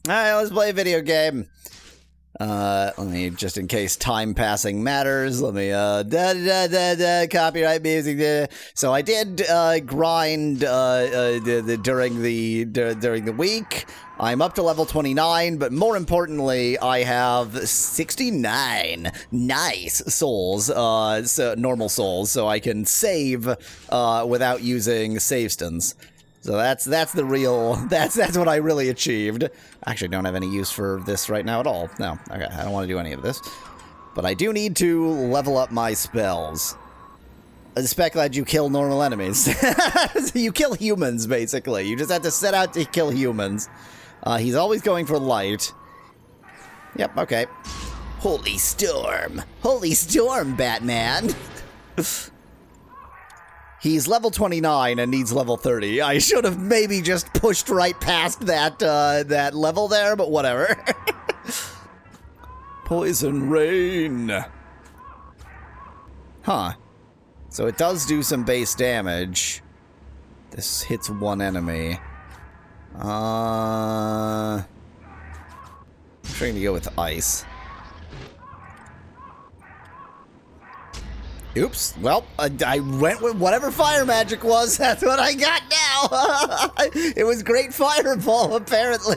Alright, let's play a video game. Let me, just in case time passing matters, let me, copyright music. So I did, grind, during the week. I'm up to level 29, but more importantly, I have 69 nice souls, so normal souls, so I can save, without using save stans. So that's the real, that's what I really achieved. I actually don't have any use for this right now at all. No, okay, I don't want to do any of this. But I do need to level up my spells. Spec glad you kill normal enemies. You kill humans, basically. You just have to set out to kill humans. He's always going for light. Yep, okay. Holy storm. Holy storm, Batman. He's level 29 and needs level 30. I should have maybe just pushed right past that, that level there, but whatever. Poison rain. Huh. So it does do some base damage. This hits one enemy. I'm trying to go with ice. Oops. Well, I went with whatever fire magic was. That's what I got now. It was great fireball, apparently.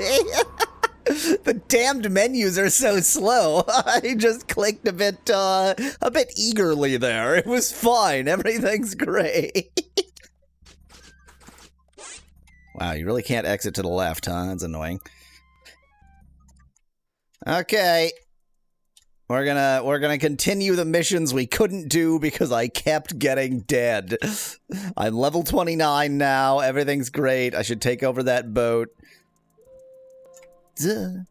The damned menus are so slow. I just clicked a bit eagerly there. It was fine. Everything's great. Wow, you really can't exit to the left, huh? That's annoying. Okay. We're gonna continue the missions we couldn't do because I kept getting dead. I'm level 29 now. Everything's great. I should take over that boat. Is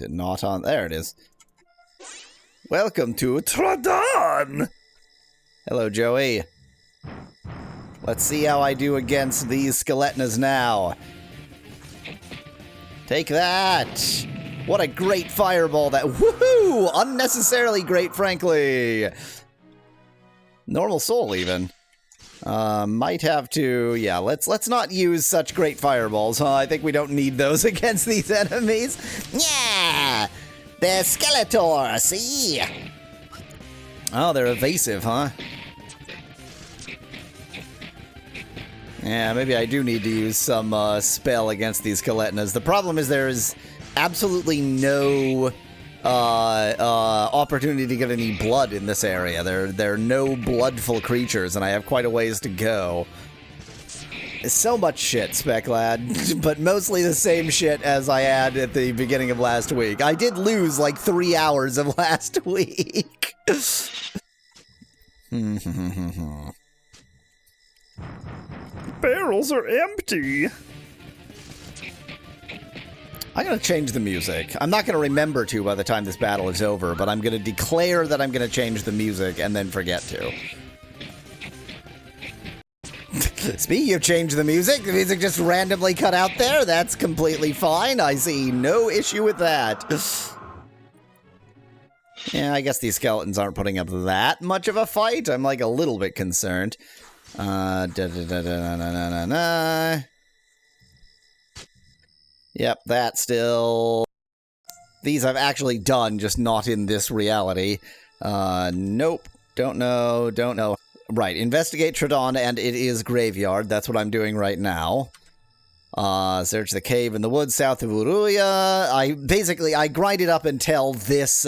it not on? There it is. Welcome to Tradon! Hello, Joey. Let's see how I do against these skeletnas now. Take that! What a great fireball that— woohoo! Unnecessarily great, frankly. Normal soul, even. Might have to— yeah, let's not use such great fireballs, huh? I think we don't need those against these enemies. Yeah! They're Skeletor, see? Oh, they're evasive, huh? Yeah, maybe I do need to use some spell against these skeletnas. The problem is there's absolutely no opportunity to get any blood in this area. There are no bloodful creatures, and I have quite a ways to go. So much shit, Spec Lad, but mostly the same shit as I had at the beginning of last week. I did lose like 3 hours of last week. Barrels are empty. I'm going to change the music. I'm not going to remember to by the time this battle is over, but I'm going to declare that I'm going to change the music and then forget to. Speaking of change the music just randomly cut out there. That's completely fine. I see no issue with that. Yeah, I guess these skeletons aren't putting up that much of a fight. I'm like a little bit concerned. Yep, that still. These I've actually done, just not in this reality. Nope. Don't know. Right, investigate Tradon, and it is graveyard. That's what I'm doing right now. Search the cave in the woods south of Uruya. I grinded up until this,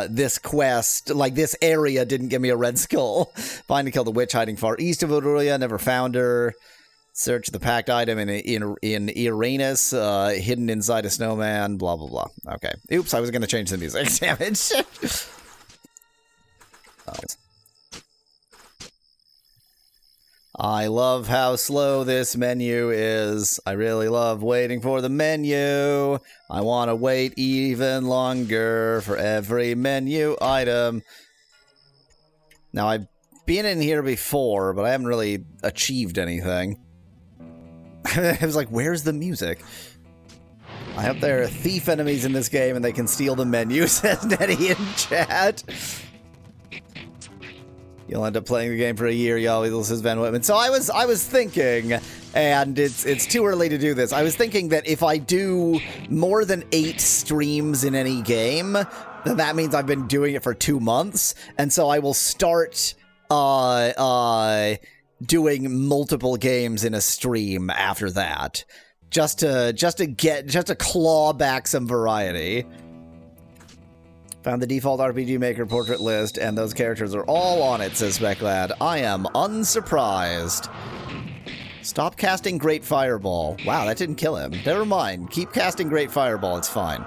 this quest, like this area didn't give me a red skull. Find and kill the witch hiding far east of Uruya. Never found her. Search the packed item in Uranus, hidden inside a snowman, blah, blah, blah. Okay. Oops, I was going to change the music. Damn it. I love how slow this menu is. I really love waiting for the menu. I want to wait even longer for every menu item. Now, I've been in here before, but I haven't really achieved anything. I was like, where's the music? I hope there are thief enemies in this game and they can steal the menu, says Nettie in chat. You'll end up playing the game for a year, y'all, says Van Whitman. So I was thinking, and it's too early to do this. I was thinking that if I do more than 8 streams in any game, then that means I've been doing it for 2 months, and so I will start doing multiple games in a stream after that, just to claw back some variety. Found the default RPG Maker portrait list, and those characters are all on it, says Specklad. I am unsurprised. Stop casting Great Fireball. Wow, that didn't kill him. Never mind. Keep casting Great Fireball. It's fine.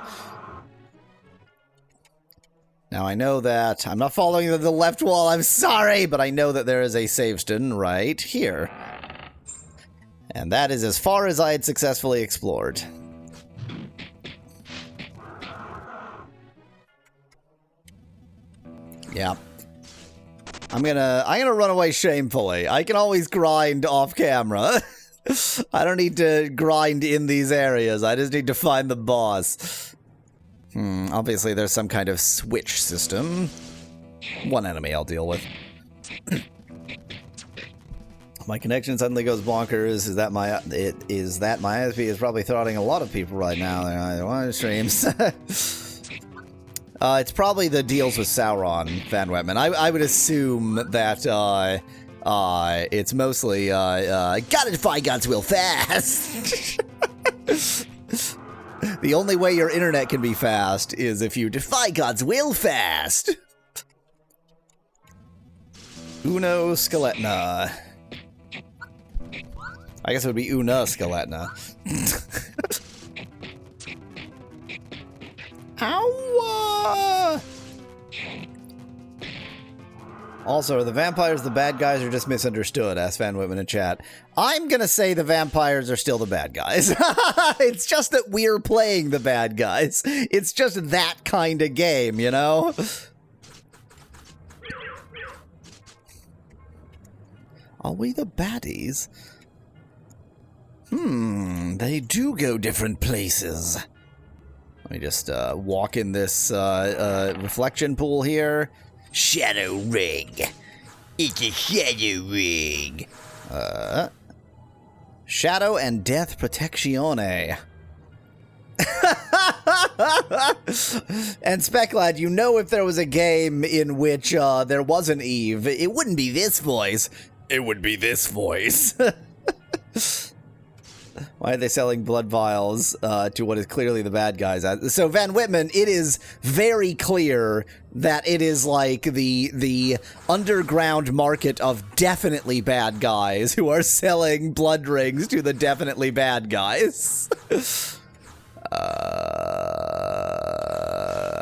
Now, I know that I'm not following the left wall. I'm sorry, but I know that there is a save station right here. And that is as far as I had successfully explored. Yeah. I'm gonna run away shamefully. I can always grind off camera. I don't need to grind in these areas. I just need to find the boss. Obviously there's some kind of switch system. One enemy I'll deal with. My connection suddenly goes bonkers. Is that my ISP is probably throttling a lot of people right now. They're on streams. It's probably the deals with Sauron, Van Wetman. I would assume that it's mostly gotta defy God's will fast. The only way your internet can be fast is if you defy God's will fast. Uno Skeletna. I guess it would be Una Skeletna. Ow! Also, are the vampires the bad guys or just misunderstood? Asked Van Whitman in chat. I'm gonna say the vampires are still the bad guys. It's just that we're playing the bad guys. It's just that kind of game, you know? Are we the baddies? They do go different places. Let me just walk in this reflection pool here. Shadow ring. It's a shadow ring. Shadow and death protectione. And Specklad, you know, if there was a game in which there was an Eve, it wouldn't be this voice. It would be this voice. Why are they selling blood vials to what is clearly the bad guys? So, Van Whitman, it is very clear that it is like the underground market of definitely bad guys who are selling blood rings to the definitely bad guys.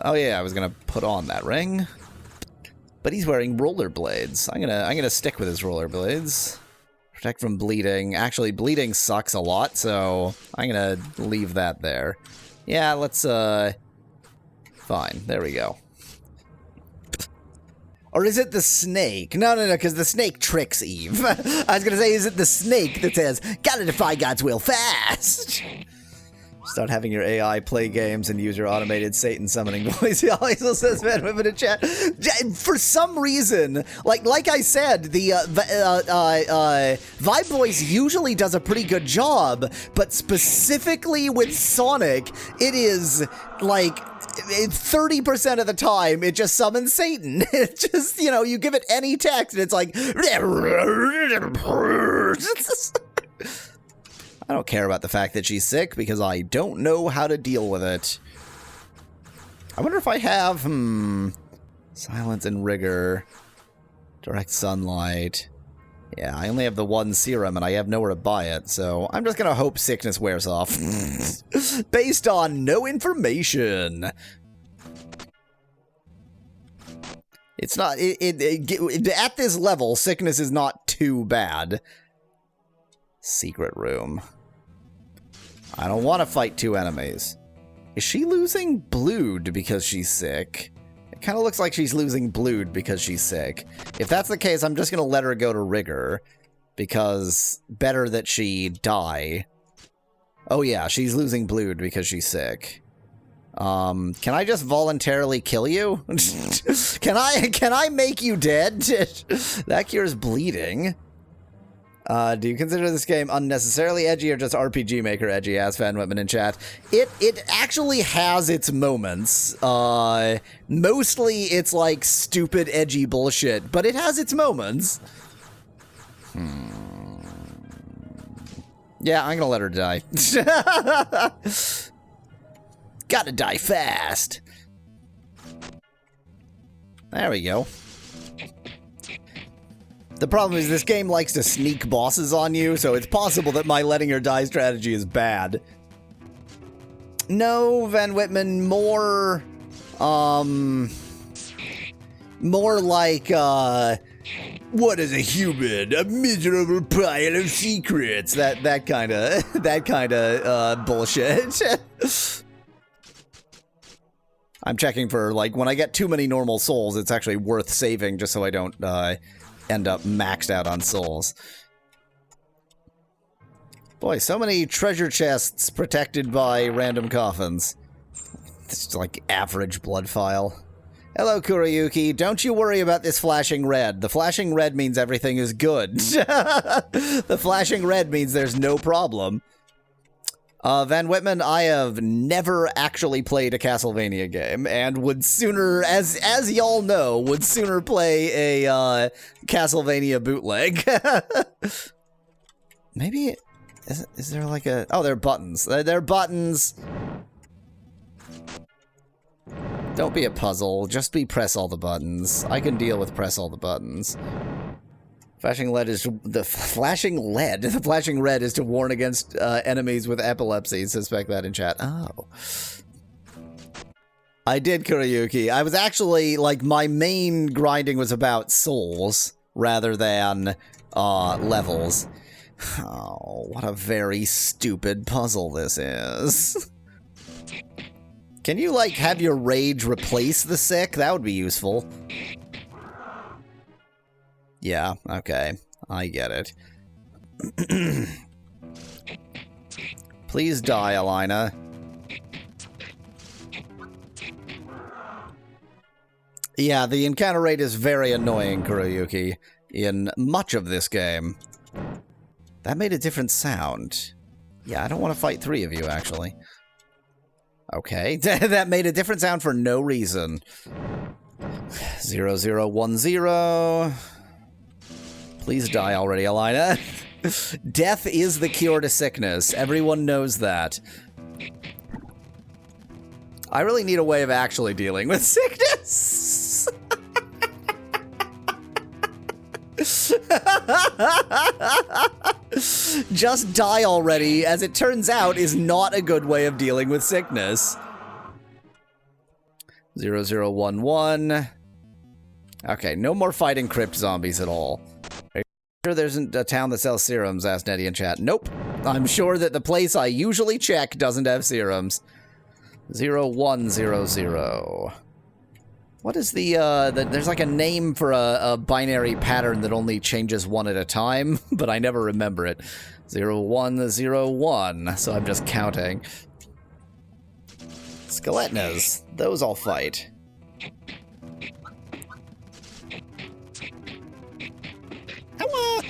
Oh yeah, I was gonna put on that ring, but he's wearing rollerblades. I'm gonna stick with his rollerblades. Protect from bleeding. Actually, bleeding sucks a lot, so I'm gonna leave that there. Yeah, let's, fine. There we go. Or is it the snake? No, because the snake tricks Eve. I was gonna say, is it the snake that says, gotta defy God's will fast? Start having your AI play games and use your automated Satan summoning voice. He also says, man, women in chat. For some reason, like I said, the Vibe Voice usually does a pretty good job, but specifically with Sonic, it is like 30% of the time it just summons Satan. It just, you know, you give it any text and it's like I don't care about the fact that she's sick, because I don't know how to deal with it. I wonder if I have, silence and rigor, direct sunlight. Yeah, I only have the one serum, and I have nowhere to buy it, so I'm just gonna hope sickness wears off. Based on no information. It's not, at this level, sickness is not too bad. Secret room. I don't want to fight 2 enemies. Is she losing blood because she's sick? It kind of looks like she's losing blood because she's sick. If that's the case, I'm just going to let her go to rigor, because better that she die. Oh yeah, she's losing blood because she's sick. Can I just voluntarily kill you? Can I make you dead? That cures bleeding. Do you consider this game unnecessarily edgy or just RPG Maker edgy? Asked Van Whitman in chat. It actually has its moments. Mostly it's like stupid edgy bullshit, but it has its moments. Yeah, I'm gonna let her die. Gotta die fast. There we go. The problem is this game likes to sneak bosses on you, so it's possible that my letting her die strategy is bad. No, Van Whitman, more like, what is a human? A miserable pile of secrets. That kind of bullshit. I'm checking for, like, when I get too many normal souls, it's actually worth saving just so I don't, end up maxed out on souls. Boy, so many treasure chests protected by random coffins. It's like average blood file. Hello, Kurayuki. Don't you worry about this flashing red. The flashing red means everything is good. The flashing red means there's no problem. Van Whitman, I have never actually played a Castlevania game, and would sooner, as y'all know, would sooner play a Castlevania bootleg. Maybe, is there like a, oh, they're buttons. They're buttons. Don't be a puzzle, just be press all the buttons. I can deal with press all the buttons. Flashing lead is the flashing lead. The flashing red is to warn against enemies with epilepsy. Suspect that in chat. Oh, I did, Kurayuki. I was actually like my main grinding was about souls rather than levels. Oh, what a very stupid puzzle this is. Can you like have your rage replace the sick? That would be useful. Yeah, okay. I get it. Please die, Alaine. Yeah, the encounter rate is very annoying, Kurayuki, in much of this game. That made a different sound. Yeah, I don't want to fight three of you, actually. Okay, that made a different sound for no reason. 0010... Please die already, Alaine. Death is the cure to sickness. Everyone knows that. I really need a way of actually dealing with sickness. Just die already, as it turns out, is not a good way of dealing with sickness. 0011. Okay, no more fighting crypt zombies at all. Are you sure there isn't a town that sells serums? Asked Nettie in chat. Nope. I'm sure that the place I usually check doesn't have serums. 0100. What is there's like a name for a binary pattern that only changes one at a time, but I never remember it. 0101, so I'm just counting. Skeletnas, those I'll fight. Hello.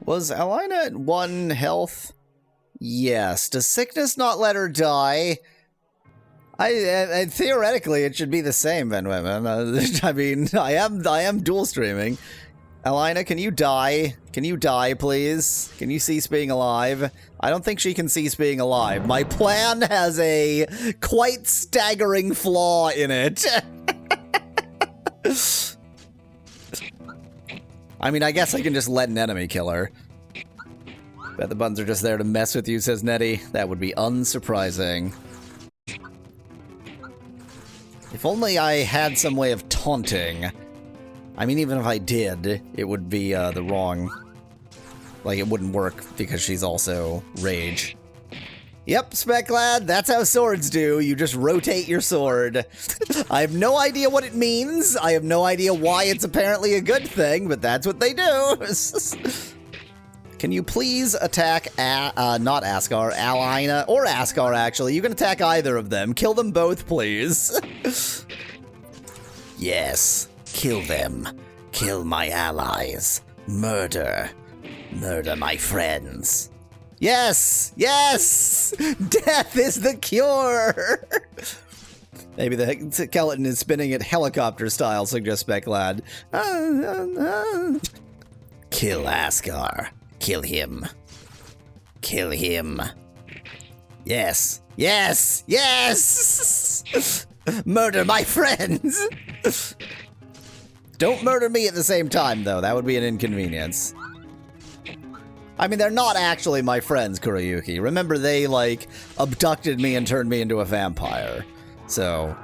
Was Alaine at 1 health? Yes. Does sickness not let her die? I theoretically, it should be the same, Van Whitman. I mean, I am dual streaming. Alaine, can you die? Can you die, please? Can you cease being alive? I don't think she can cease being alive. My plan has a quite staggering flaw in it. I mean, I guess I can just let an enemy kill her. Bet the buttons are just there to mess with you, says Nettie. That would be unsurprising. If only I had some way of taunting. I mean, even if I did, it would be the wrong... Like, it wouldn't work because she's also rage. Yep, Speclad, that's how swords do. You just rotate your sword. I have no idea what it means. I have no idea why it's apparently a good thing, but that's what they do. Can you please attack, not Asgar, Alaine, or Asgar, actually. You can attack either of them. Kill them both, please. Yes, kill them. Kill my allies. Murder. Murder my friends. Yes! Yes! Death is the cure! Maybe the skeleton is spinning it helicopter style, suggests Specklad. Kill Asgar. Kill him. Kill him. Yes. Yes! Yes! Murder my friends! Don't murder me at the same time, though. That would be an inconvenience. I mean, they're not actually my friends, Kurayuki. Remember, they, like, abducted me and turned me into a vampire. So...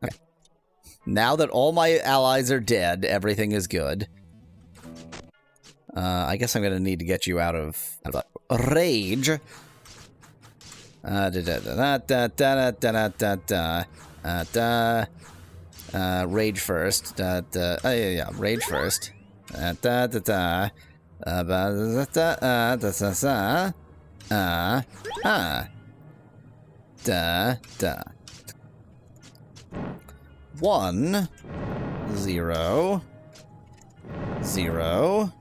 Okay. Now that all my allies are dead, everything is good. I guess I'm gonna need to get you out of rage. Rage first. Yeah, rage first. One, 0, 0,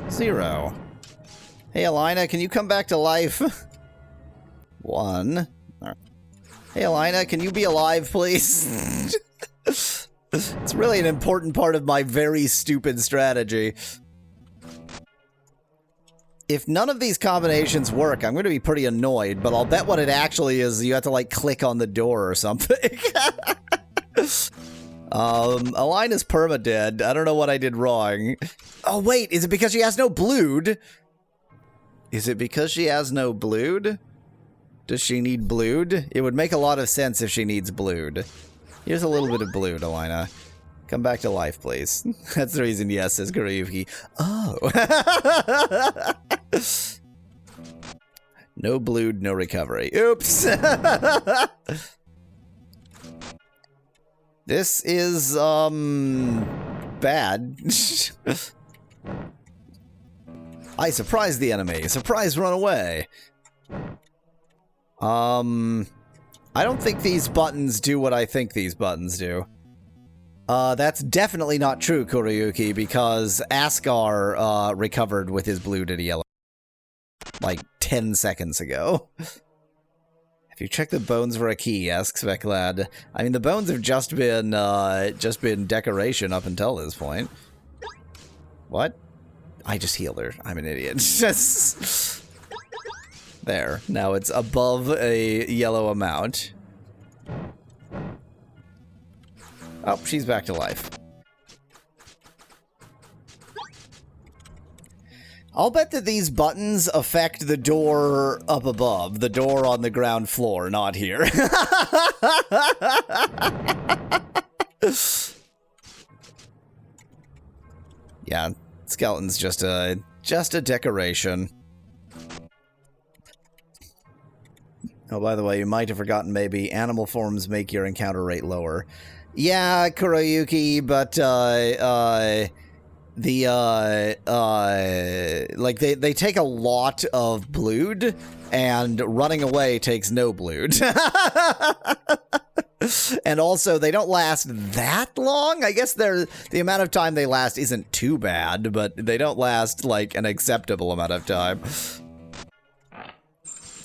0. Hey, Alaine, can you come back to life? 1. Hey, Alaine, can you be alive, please? It's really an important part of my very stupid strategy. If none of these combinations work, I'm going to be pretty annoyed, but I'll bet what it actually is you have to, like, click on the door or something. Alaine is permadead. I don't know what I did wrong. Oh, wait, is it because she has no blood? Is it because she has no blood? Does she need blood? It would make a lot of sense if she needs blood. Here's a little bit of blood, Alaine. Come back to life, please. That's the reason, yes, says Kurayuki. Oh. No blood, no recovery. Oops. This is, bad. I surprised the enemy. Surprise, run away. I don't think these buttons do what I think these buttons do. That's definitely not true, Kurayuki, because Asgar, recovered with his blue to the yellow. Like, 10 seconds ago. Have you checked the bones for a key? Asks Specklad. I mean, the bones have just been decoration up until this point. What? I just healed her. I'm an idiot. Just... There. Now it's above a yellow amount. Oh, she's back to life. I'll bet that these buttons affect the door up above. The door on the ground floor, not here. Yeah, skeleton's just a decoration. Oh, by the way, you might have forgotten maybe animal forms make your encounter rate lower. Yeah, Kurayuki, but, like, they take a lot of blood, and running away takes no blood. And also, they don't last that long. I guess the amount of time they last isn't too bad, but they don't last, like, an acceptable amount of time.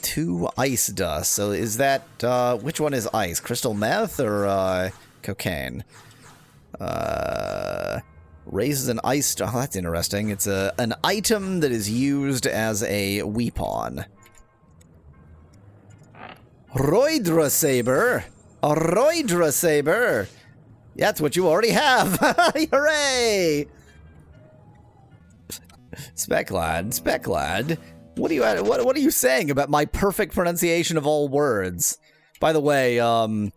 2 ice dust. So is that, which one is ice? Crystal meth or, cocaine? Raises an ice... Oh, that's interesting. It's an item that is used as a weapon. Roidra Saber! A Roidra Saber! That's what you already have! Hooray! Specklad. What are you saying about my perfect pronunciation of all words? By the way, so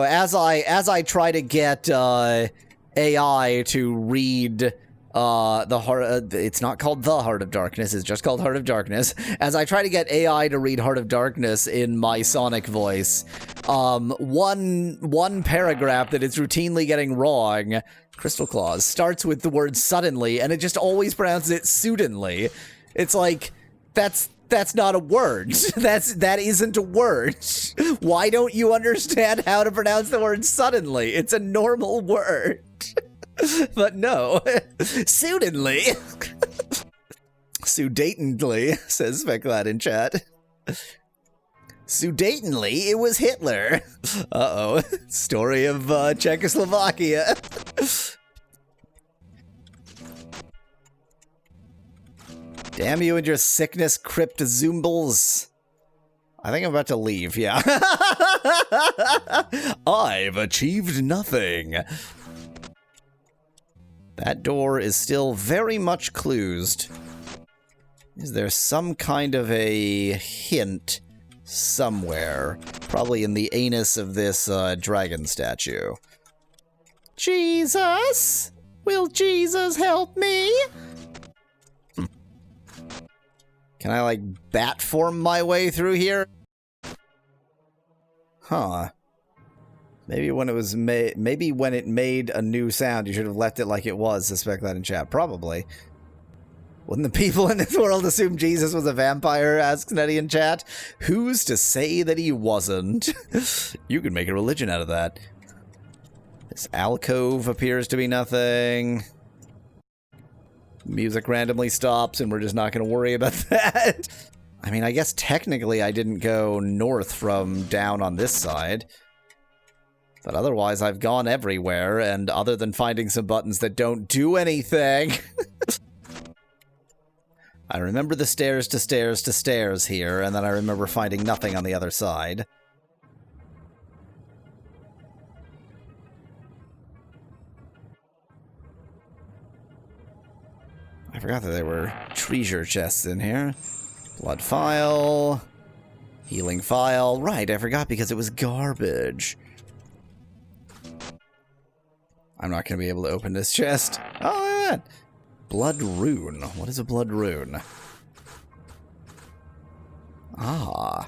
as I try to get AI to read the heart, it's not called the Heart of Darkness, it's just called Heart of Darkness. As I try to get AI to read Heart of Darkness in my Sonic voice, one paragraph that it's routinely getting wrong, Crystal Claws, starts with the word suddenly, and it just always pronounces it suddenly. It's like, that's not a word. That isn't a word. Why don't you understand how to pronounce the word suddenly? It's a normal word. But no. Suitably. Sudatenly, says Specklad in chat. Sudatenly, it was Hitler. Uh-oh. Story of Czechoslovakia. Damn you and your sickness, cryptozumbles. I think I'm about to leave, yeah. I've achieved nothing. That door is still very much closed. Is there some kind of a hint somewhere? Probably in the anus of this dragon statue. Jesus? Will Jesus help me? Can I, like, bat form my way through here? Huh. Maybe when it was maybe when it made a new sound, you should have left it like it was, suspect that in chat. Probably. Wouldn't the people in this world assume Jesus was a vampire, asks Nettie in chat? Who's to say that he wasn't? You could make a religion out of that. This alcove appears to be nothing. Music randomly stops, and we're just not going to worry about that. I mean, I guess technically I didn't go north from down on this side. But otherwise, I've gone everywhere, and other than finding some buttons that don't do anything... I remember the stairs to stairs to stairs here, and then I remember finding nothing on the other side. I forgot that there were treasure chests in here. Blood file. Healing file. Right, I forgot because it was garbage. I'm not going to be able to open this chest. Oh, look at that. Blood rune. What is a blood rune? Ah.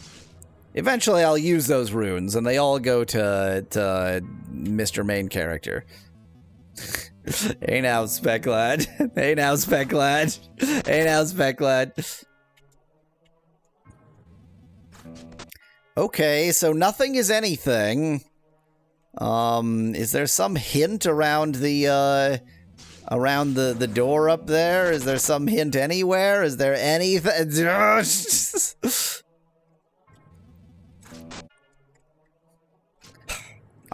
Eventually I'll use those runes, and they all go to Mr. Main Character. Hey now, Specklad. Hey now, Specklad. Hey now, Specklad. Okay, so nothing is anything. Is there some hint around the door up there? Is there some hint anywhere? Is there anything?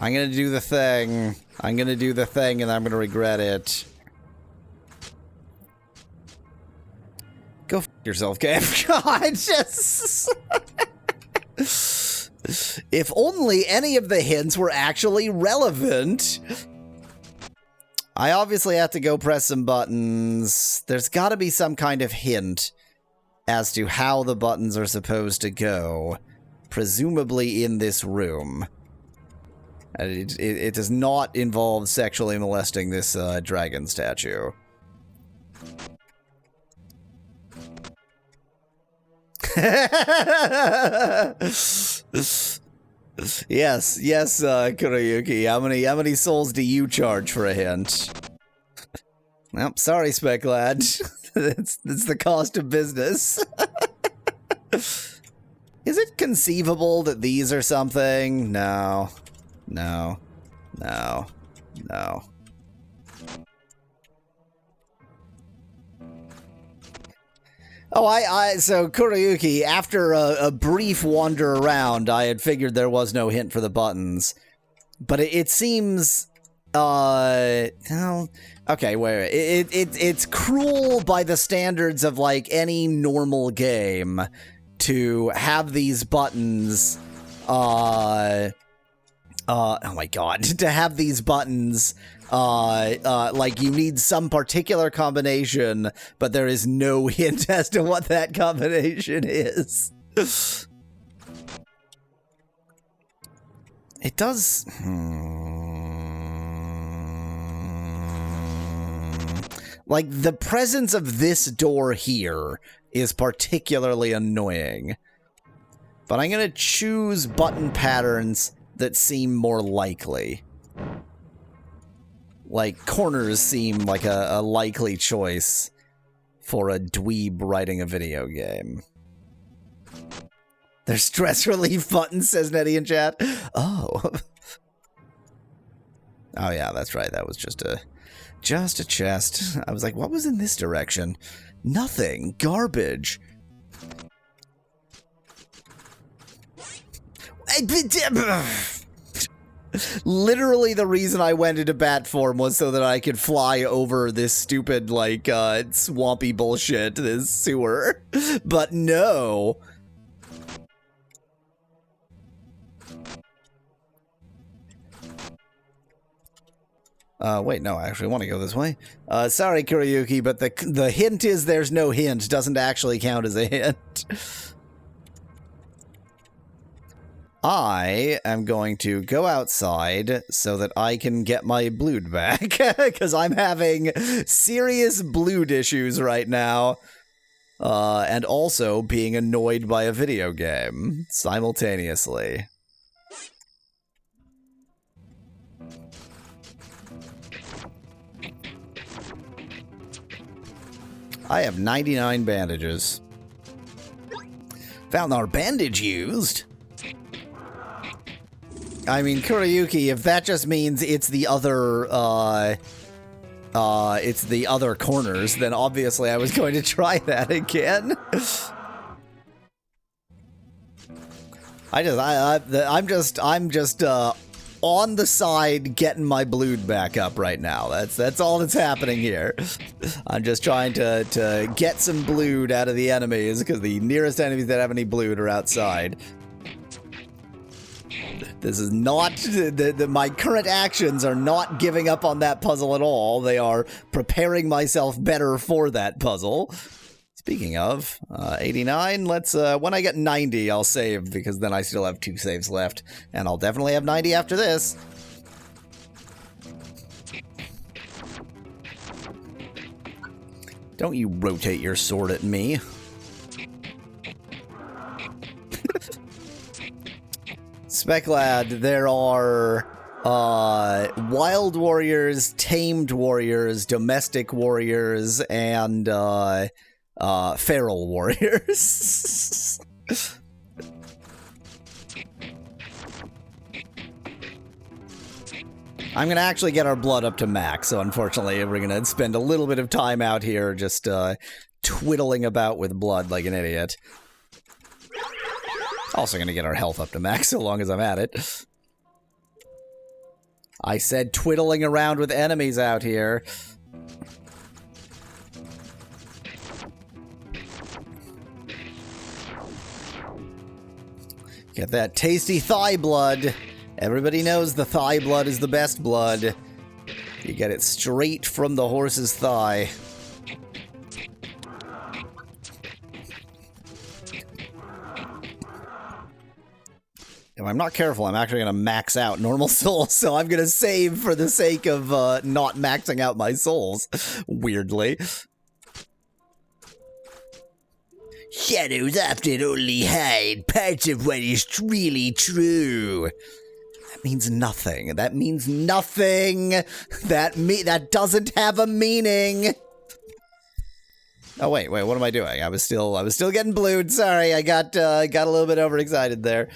I'm gonna do the thing. I'm gonna do the thing, and I'm gonna regret it. Go f yourself, game. God, just... If only any of the hints were actually relevant. I obviously have to go press some buttons. There's got to be some kind of hint as to how the buttons are supposed to go. Presumably in this room. It does not involve sexually molesting this dragon statue. Yes, Kuroyuki. How many souls do you charge for a hint? Well, sorry, Specklad. It's the cost of business. Is it conceivable that these are something? No. No. No. No. Oh, so Kuroyuki, after a brief wander around, I had figured there was no hint for the buttons. But it seems, well, okay, wait, it's cruel by the standards of, like, any normal game to have these buttons, oh my god, to have these buttons, like you need some particular combination, but there is no hint as to what that combination is. It does... Like, the presence of this door here is particularly annoying. But I'm gonna choose button patterns that seem more likely. Like, corners seem like a likely choice for a dweeb writing a video game. There's stress relief buttons, says Nettie in chat. Oh. Oh yeah, that's right. That was just a chest. I was like, what was in this direction? Nothing. Garbage. Literally the reason I went into bat form was so that I could fly over this stupid, like, swampy bullshit, this sewer. But no. Wait, no, I actually want to go this way. Sorry, Kuriyuki, but the hint is there's no hint. Doesn't actually count as a hint. I am going to go outside so that I can get my blood back, because I'm having serious blood issues right now, and also being annoyed by a video game simultaneously. I have 99 bandages. Valnar bandage used? I mean, Kuriyuki, if that just means it's the other corners, then obviously I was going to try that again. I'm just on the side getting my blood back up right now. That's all that's happening here. I'm just trying to get some blood out of the enemies, because the nearest enemies that have any blood are outside. This is not, my current actions are not giving up on that puzzle at all. They are preparing myself better for that puzzle. Speaking of, 89, let's, when I get 90, I'll save, because then I still have 2 saves left. And I'll definitely have 90 after this. Don't you rotate your sword at me. Speclad, there are wild warriors, tamed warriors, domestic warriors, and feral warriors. I'm going to actually get our blood up to max, so unfortunately we're going to spend a little bit of time out here just twiddling about with blood like an idiot. Also going to get our health up to max so long as I'm at it. I said twiddling around with enemies out here. Get that tasty thigh blood. Everybody knows the thigh blood is the best blood. You get it straight from the horse's thigh. If I'm not careful, I'm actually going to max out normal souls, so I'm going to save for the sake of not maxing out my souls, weirdly. Shadows often only hide parts of what is really true. That means nothing. That means nothing. That doesn't have a meaning. Oh wait, what am I doing? I was still getting blued. Sorry, I got a little bit overexcited there.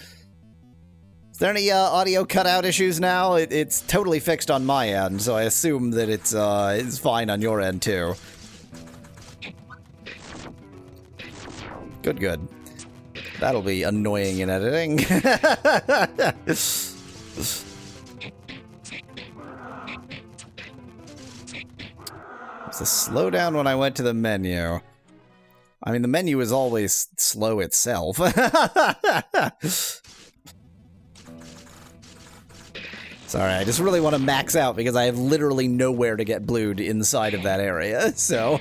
Is there any audio cutout issues now? It's totally fixed on my end, so I assume that it's fine on your end too. Good. That'll be annoying in editing. It's a slowdown when I went to the menu. I mean, the menu is always slow itself. Sorry, I just really want to max out because I have literally nowhere to get blued inside of that area, so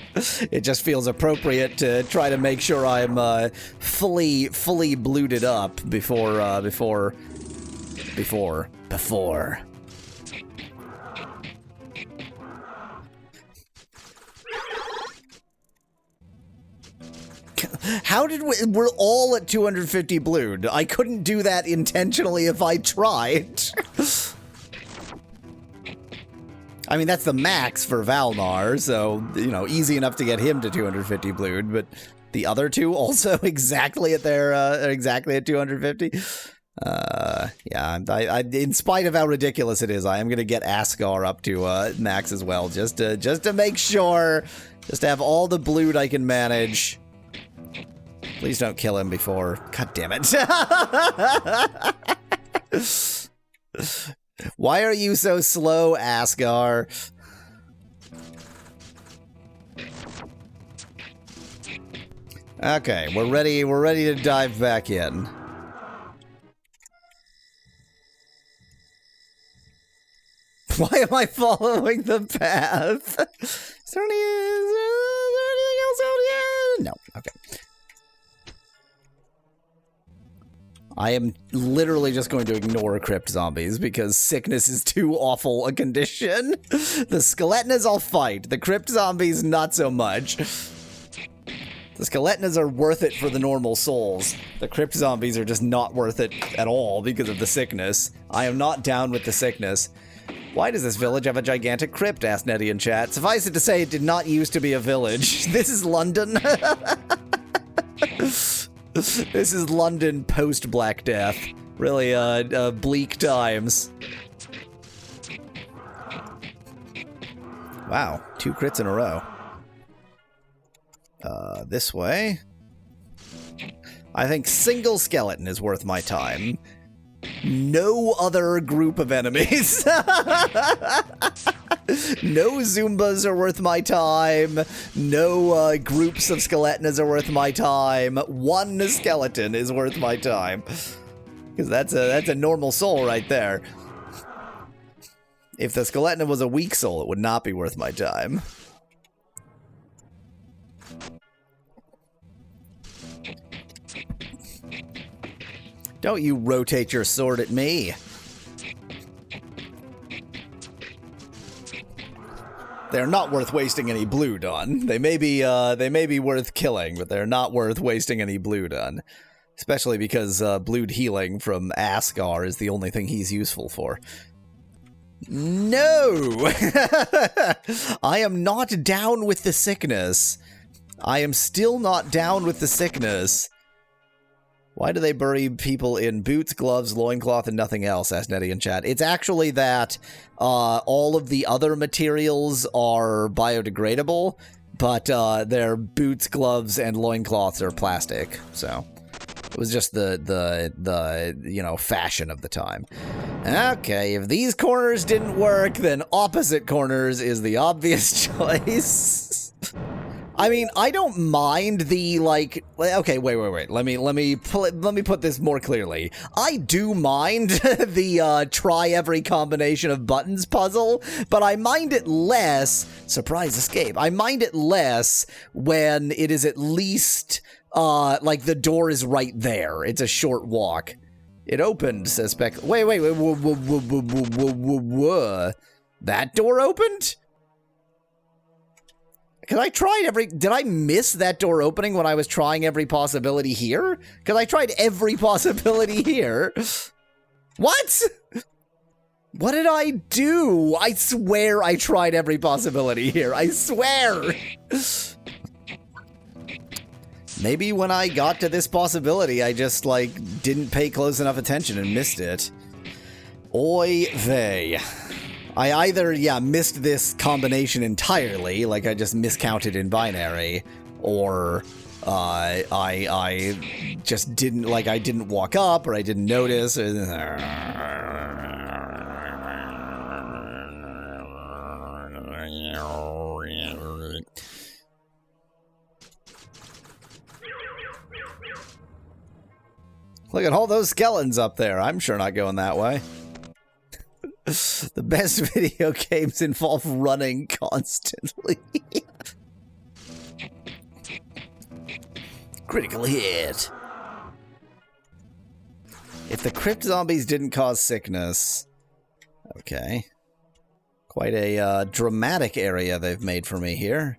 it just feels appropriate to try to make sure I'm fully blued up before. How did we're all at 250 blued? I couldn't do that intentionally if I tried. I mean, that's the max for Valnar, so, you know, easy enough to get him to 250 blued, but the other two also exactly at 250? Yeah, in spite of how ridiculous it is, I am gonna get Asgar up to max as well, just to make sure, just to have all the blood I can manage. Please don't kill him before. God damn it! Why are you so slow, Asgar? Okay, we're ready. We're ready to dive back in. Why am I following the path? Is there anything else out here? No. Okay. I am literally just going to ignore crypt zombies because sickness is too awful a condition. The skeletnas I'll fight. The crypt zombies, not so much. The skeletnas are worth it for the normal souls. The crypt zombies are just not worth it at all because of the sickness. I am not down with the sickness. Why does this village have a gigantic crypt? Asked Nettie in chat. Suffice it to say, it did not used to be a village. This is London. This is London post-Black Death. Really, bleak times. Wow, 2 crits in a row. This way. I think single skeleton is worth my time. No other group of enemies. No Zumbas are worth my time. No groups of skeletnas are worth my time. 1 skeleton is worth my time. Because that's a normal soul right there. If the skeletna was a weak soul, it would not be worth my time. Don't you rotate your sword at me. They're not worth wasting any blood on. They may be worth killing, but they're not worth wasting any blood on. Especially because blood healing from Asgar is the only thing he's useful for. No! I am not down with the sickness. I am still not down with the sickness. Why do they bury people in boots, gloves, loincloth, and nothing else? Asked Nettie in chat. It's actually that all of the other materials are biodegradable, but their boots, gloves, and loincloths are plastic. So it was just the you know, fashion of the time. Okay, if these corners didn't work, then opposite corners is the obvious choice. I mean, I don't mind the, like, okay, wait. Let me put this more clearly. I do mind the try every combination of buttons puzzle, but I mind it less, surprise escape, I mind it less when it is at least, like the door is right there. It's a short walk. It opened, says Spec. Wait, whoa. That door opened? Because I tried did I miss that door opening when I was trying every possibility here? Because I tried every possibility here. What? What did I do? I swear I tried every possibility here. I swear. Maybe when I got to this possibility, I just, like, didn't pay close enough attention and missed it. Oy vey. I either, yeah, missed this combination entirely, like I just miscounted in binary, or I just didn't, like, I didn't walk up, or I didn't notice. Look at all those skeletons up there. I'm sure not going that way. The best video games involve running constantly. Critical hit. If the crypt zombies didn't cause sickness... Okay. Quite a dramatic area they've made for me here.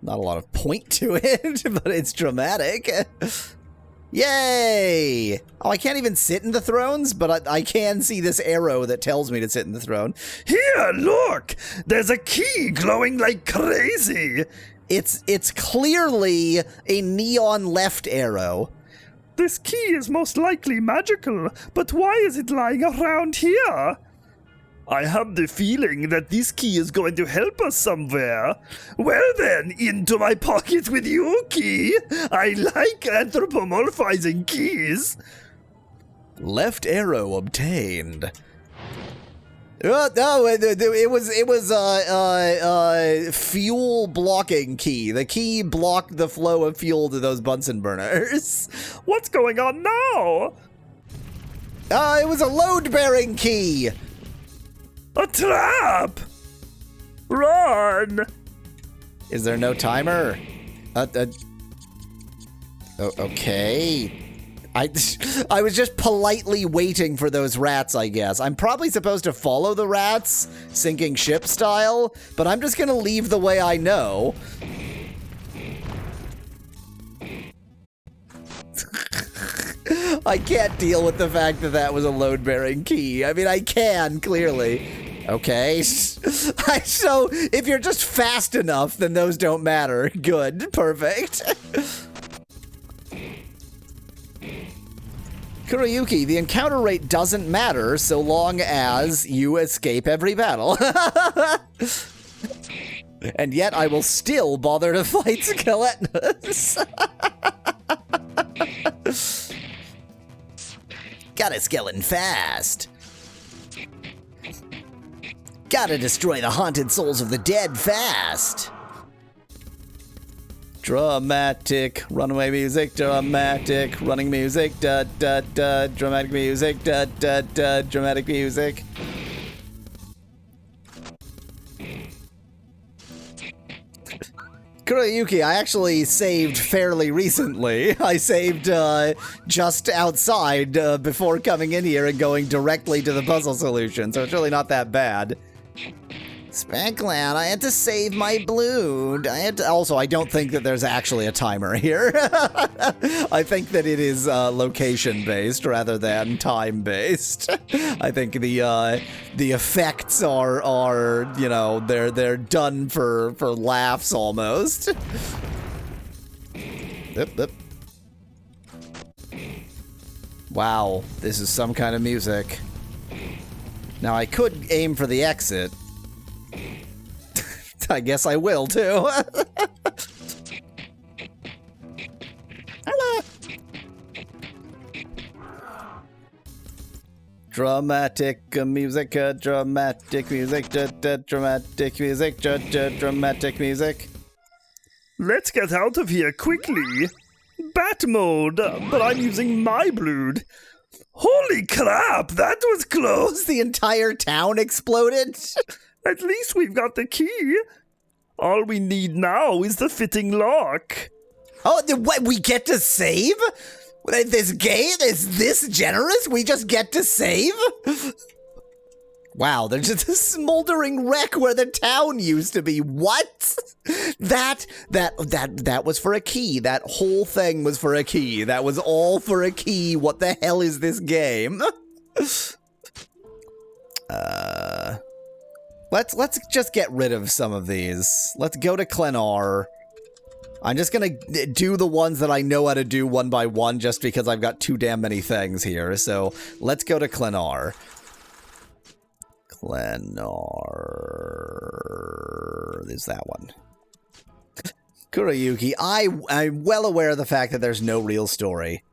Not a lot of point to it, but it's dramatic. Yay! Oh, I can't even sit in the thrones, but I can see this arrow that tells me to sit in the throne. Here, look! There's a key glowing like crazy! It's clearly a neon left arrow. This key is most likely magical, but why is it lying around here? I have the feeling that this key is going to help us somewhere. Well then, into my pocket with you, key. I like anthropomorphizing keys. Left arrow obtained. No, it was fuel blocking key. The key blocked the flow of fuel to those Bunsen burners. What's going on now? It was a load-bearing key. A trap! Run! Is there no timer? Okay. I was just politely waiting for those rats, I guess. I'm probably supposed to follow the rats, sinking ship style, but I'm just gonna leave the way I know. I can't deal with the fact that that was a load-bearing key. I mean, I can, clearly. Okay. So, if you're just fast enough, then those don't matter. Good. Perfect. Kurayuki, the encounter rate doesn't matter so long as you escape every battle. And yet I will still bother to fight skeletons. Gotta skeleton fast. Gotta destroy the haunted souls of the dead fast. Dramatic, runaway music, dramatic, running music, da da da, dramatic music, da da da, dramatic music. Kurayuki, I actually saved fairly recently. I saved just outside before coming in here and going directly to the puzzle solution, so it's really not that bad. Speckland, I had to save my blood. Also, I don't think that there's actually a timer here. I think that it is location-based rather than time-based. I think the effects are you know, they're done for laughs almost. Yep. Wow, this is some kind of music. Now I could aim for the exit. I guess I will, too. Hello. Dramatic music, dramatic music, dramatic music, dramatic music. Let's get out of here quickly. Bat mode, but I'm using my blood. Holy crap, that was close. The entire town exploded. At least we've got the key. All we need now is the fitting lock. Oh, what, we get to save? This game is this generous? We just get to save? Wow, there's just a smoldering wreck where the town used to be. What? That was for a key. That whole thing was for a key. That was all for a key. What the hell is this game? Let's just get rid of some of these. Let's go to Klennar. I'm just gonna do the ones that I know how to do one by one just because I've got too damn many things here. So let's go to Klennar. Klennar. There's that one. Kurayuki, I'm well aware of the fact that there's no real story.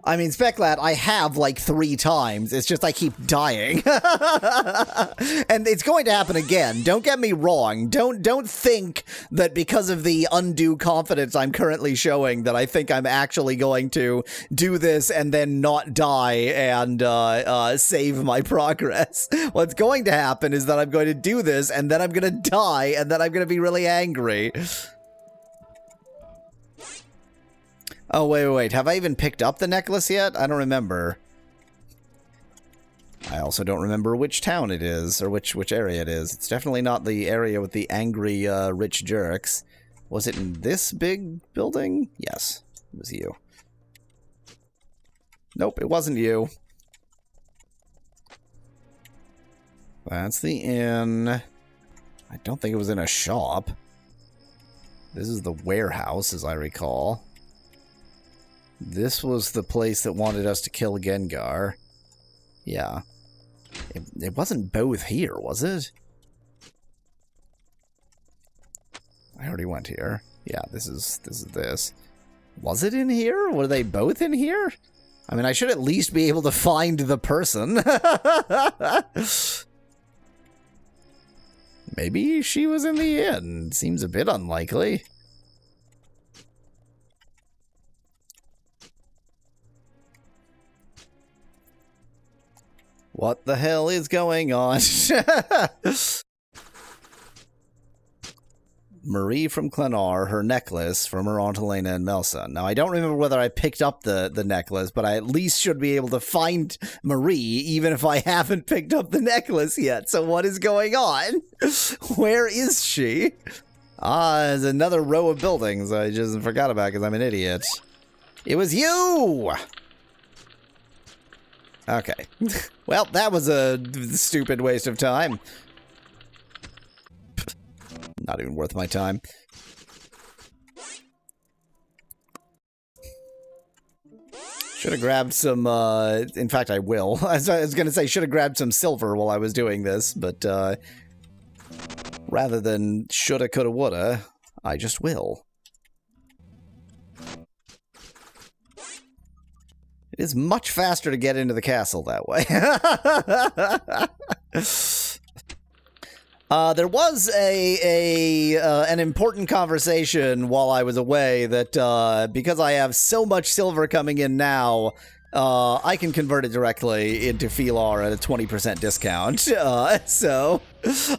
I mean, Specklad, I have like 3 times. It's just I keep dying. And it's going to happen again. Don't get me wrong. Don't think that because of the undue confidence I'm currently showing that I think I'm actually going to do this and then not die and save my progress. What's going to happen is that I'm going to do this and then I'm going to die and then I'm going to be really angry. Oh, wait. Have I even picked up the necklace yet? I don't remember. I also don't remember which town it is, or which area it is. It's definitely not the area with the angry, rich jerks. Was it in this big building? Yes, it was you. Nope, it wasn't you. That's the inn. I don't think it was in a shop. This is the warehouse, as I recall. this was the place that wanted us to kill Gengar. Yeah. It wasn't both here, was it? I already went here. Yeah, this is this. Was it in here? Were they both in here? I mean, I should at least be able to find the person. Maybe she was in the inn. Seems a bit unlikely. What the hell is going on? Marie from Klennar, her necklace from her Aunt Elena and Melsa. Now, I don't remember whether I picked up the necklace, but I at least should be able to find Marie, even if I haven't picked up the necklace yet. So what is going on? Where is she? There's another row of buildings I just forgot about because I'm an idiot. It was you! Okay. Well, that was a stupid waste of time. Not even worth my time. Should have grabbed some, in fact, I will. I was going to say, should have grabbed some silver while I was doing this, but, rather than shoulda, coulda, woulda, I just will. It is much faster to get into the castle that way. There was an important conversation while I was away that, because I have so much silver coming in now, I can convert it directly into Felar at a 20% discount. So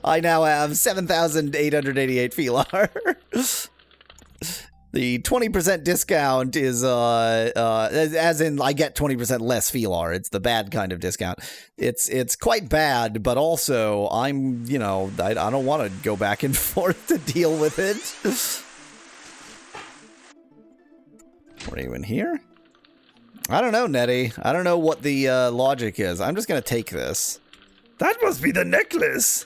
I now have 7,888 Felar. The 20% discount is, as in I get 20% less Felar. It's the bad kind of discount. It's quite bad, but also I'm, you know, I don't want to go back and forth to deal with it. Were you in here? I don't know, Nettie. I don't know what the logic is. I'm just going to take this. That must be the necklace.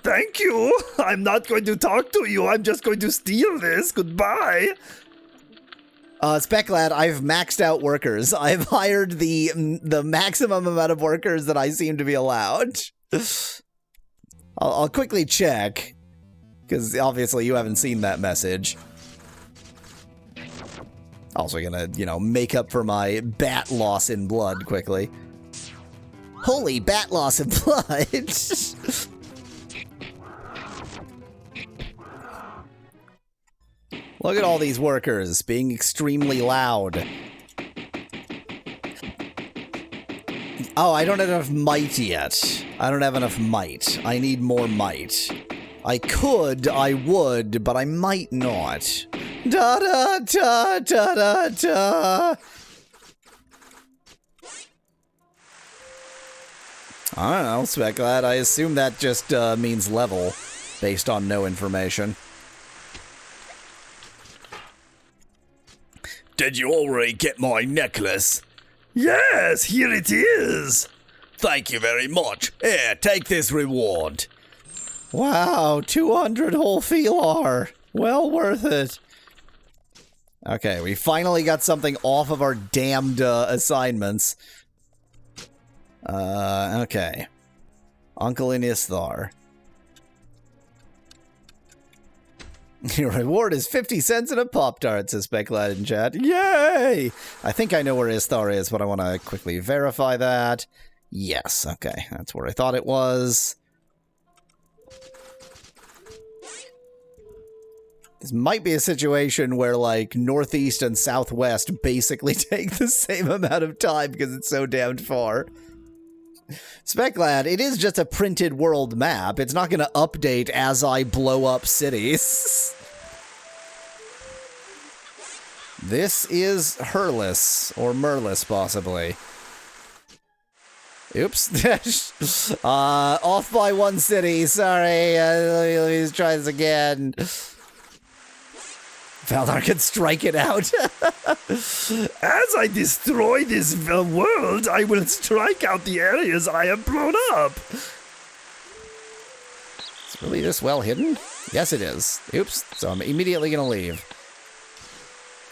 Thank you. I'm not going to talk to you. I'm just going to steal this. Goodbye. Speclad, I've maxed out workers. I've hired the maximum amount of workers that I seem to be allowed. I'll quickly check, because obviously you haven't seen that message. Also gonna, you know, make up for my bat loss in blood quickly. Holy bat loss in blood! Look at all these workers being extremely loud. Oh, I don't have enough might yet. I don't have enough might. I need more might. I would, but I might not. Da da da da da da. I don't know, Speclad. I assume that just means level, based on no information. Did you already get my necklace? Yes, here it is. Thank you very much. Here, take this reward. Wow, 200 whole Felar. Well worth it. Okay, we finally got something off of our damned assignments. Okay. Uncle in Isthar. Your reward is 50 cents and a Pop-Tart, says Speclad in chat. Yay! I think I know where Isthar is, but I want to quickly verify that. Yes, okay. That's where I thought it was. This might be a situation where, like, northeast and southwest basically take the same amount of time because it's so damned far. Speclad, it is just a printed world map. It's not going to update as I blow up cities. This is Herless, or Merless, possibly. Oops. Off by one city. Sorry. Let me try this again. Valnar can strike it out. As I destroy this world, I will strike out the areas I have blown up. It's really this well hidden? Yes, it is. Oops. So I'm immediately going to leave.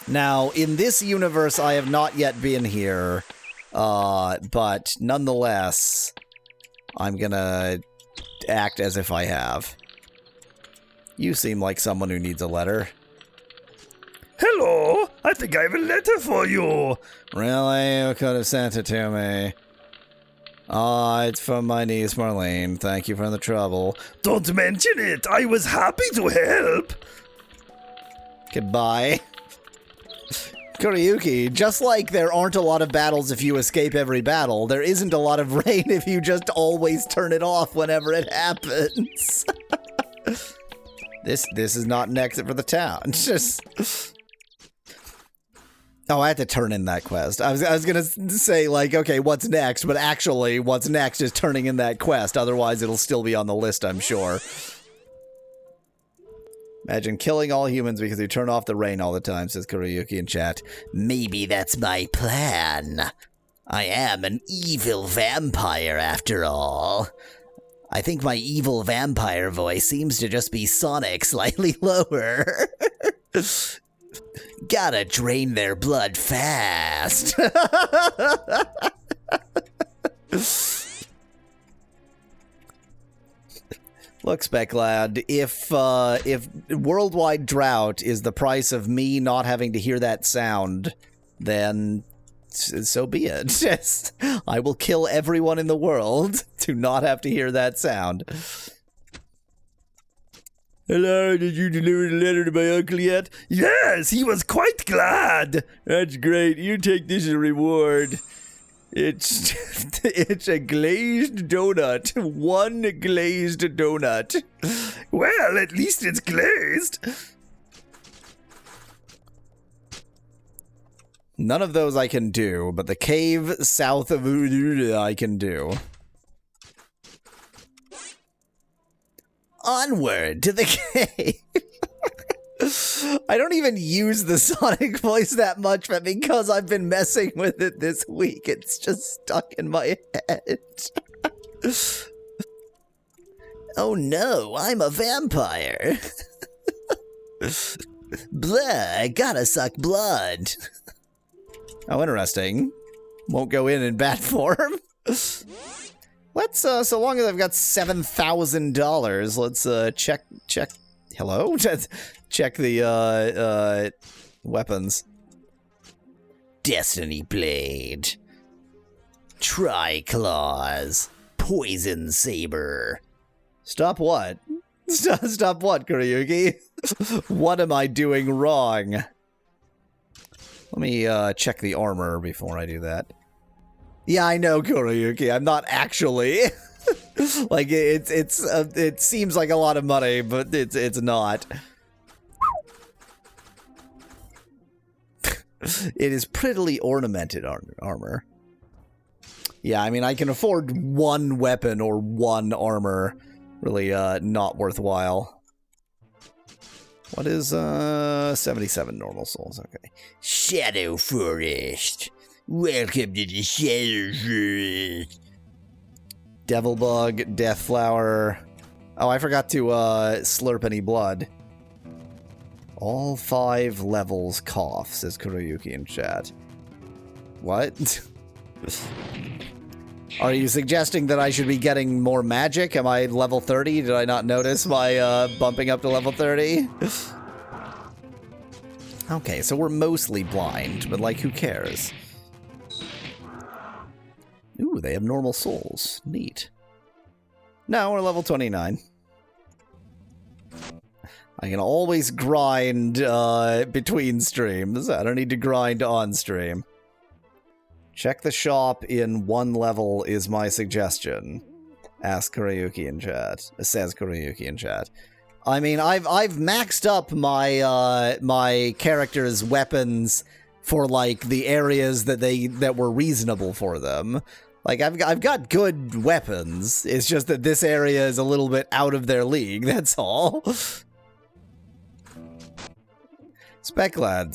Now, in this universe, I have not yet been here, but nonetheless, I'm gonna act as if I have. You seem like someone who needs a letter. Hello, I think I have a letter for you. Really? You could have sent it to me. It's from my niece Marlene. Thank you for the trouble. Don't mention it. I was happy to help. Goodbye. Kuryuki, just like there aren't a lot of battles if you escape every battle, there isn't a lot of rain if you just always turn it off whenever it happens. This is not an exit for the town. Just... Oh, I had to turn in that quest. I was gonna say, like, okay, what's next? But actually, what's next is turning in that quest. Otherwise, it'll still be on the list, I'm sure. Imagine killing all humans because you turn off the rain all the time, says Kuryuki in chat. Maybe that's my plan. I am an evil vampire, after all. I think my evil vampire voice seems to just be Sonic slightly lower. Gotta drain their blood fast. Look, Speclad, if worldwide drought is the price of me not having to hear that sound, then so be it. Yes, I will kill everyone in the world to not have to hear that sound. Hello, did you deliver the letter to my uncle yet? Yes, he was quite glad. That's great. You take this as a reward. It's a glazed donut. One glazed donut. Well, at least it's glazed. None of those I can do, but the cave south of Uruda I can do. Onward to the cave. I don't even use the Sonic voice that much, but because I've been messing with it this week, it's just stuck in my head. Oh no, I'm a vampire. Blah, I gotta suck blood. Oh, interesting. Won't go in bat form. Let's, so long as I've got $7,000, let's, check, hello? Check the, weapons. Destiny Blade. Tri-Claws. Poison Saber. Stop what? Stop what, Kuryuki? What am I doing wrong? Let me, check the armor before I do that. Yeah, I know, Kuryuki. I'm not actually. Like, it seems like a lot of money, but it's not. It is prettily ornamented armor. Yeah, I mean, I can afford one weapon or one armor. Really, not worthwhile. What is, 77 normal souls? Okay. Shadow Forest. Welcome to the Shadow Forest. Devil Bug, Death Flower. Oh, I forgot to, slurp any blood. All 5 levels cough, says Kuryuki in chat. What? Are you suggesting that I should be getting more magic? Am I level 30? Did I not notice my, bumping up to level 30? Okay, so we're mostly blind, but, like, who cares? Ooh, they have normal souls. Neat. No, we're level 29. I can always grind between streams. I don't need to grind on stream. Check the shop in 1 level is my suggestion. Ask Kuryuki in chat. Says Kuryuki in chat. I mean, I've maxed up my my character's weapons for like the areas that were reasonable for them. Like I've got good weapons. It's just that this area is a little bit out of their league. That's all. Speclad.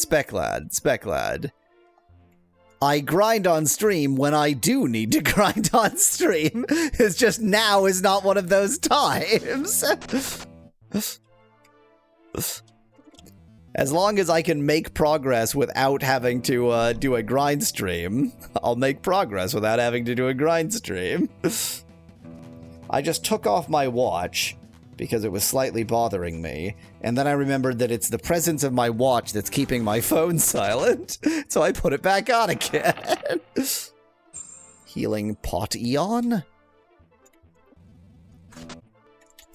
I grind on stream when I do need to grind on stream. It's just now is not one of those times. As long as I can make progress without having to do a grind stream, I'll make progress without having to do a grind stream. I just took off my watch because it was slightly bothering me, and then I remembered that it's the presence of my watch that's keeping my phone silent, so I put it back on again. Healing pot eon?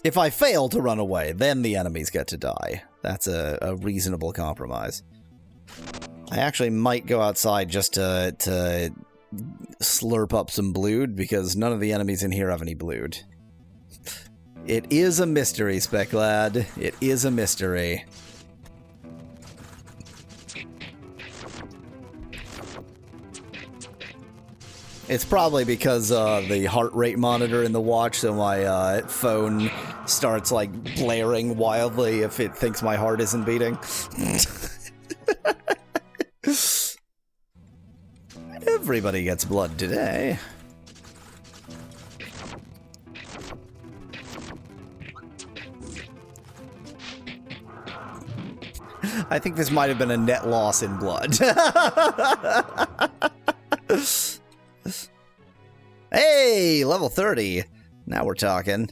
If I fail to run away, then the enemies get to die. That's a reasonable compromise. I actually might go outside just to slurp up some blood, because none of the enemies in here have any blood. It is a mystery, Spec Lad. It is a mystery. It's probably because the heart rate monitor in the watch, so my phone starts like blaring wildly if it thinks my heart isn't beating. Everybody gets blood today. I think this might have been a net loss in blood. Hey, level 30. Now we're talking.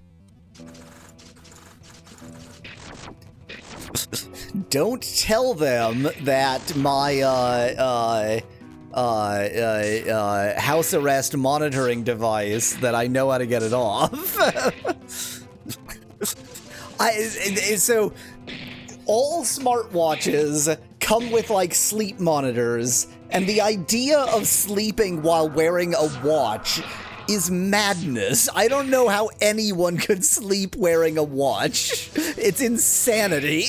Don't tell them that my house arrest monitoring device, that I know how to get it off. So all smartwatches come with like sleep monitors, and the idea of sleeping while wearing a watch is madness. I don't know how anyone could sleep wearing a watch. It's insanity.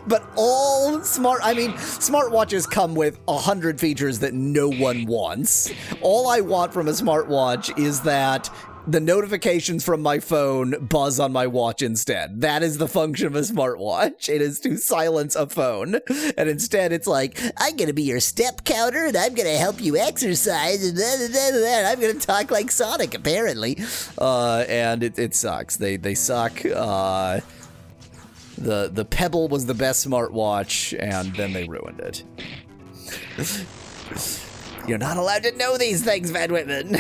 But all smartwatches come with 100 features that no one wants. All I want from a smartwatch is that the notifications from my phone buzz on my watch instead. That is the function of a smartwatch. It is to silence a phone. And instead it's like, I'm going to be your step counter, and I'm going to help you exercise, and I'm going to talk like Sonic, apparently. And it sucks. They suck. The Pebble was the best smartwatch, and then they ruined it. You're not allowed to know these things, Van Whitman.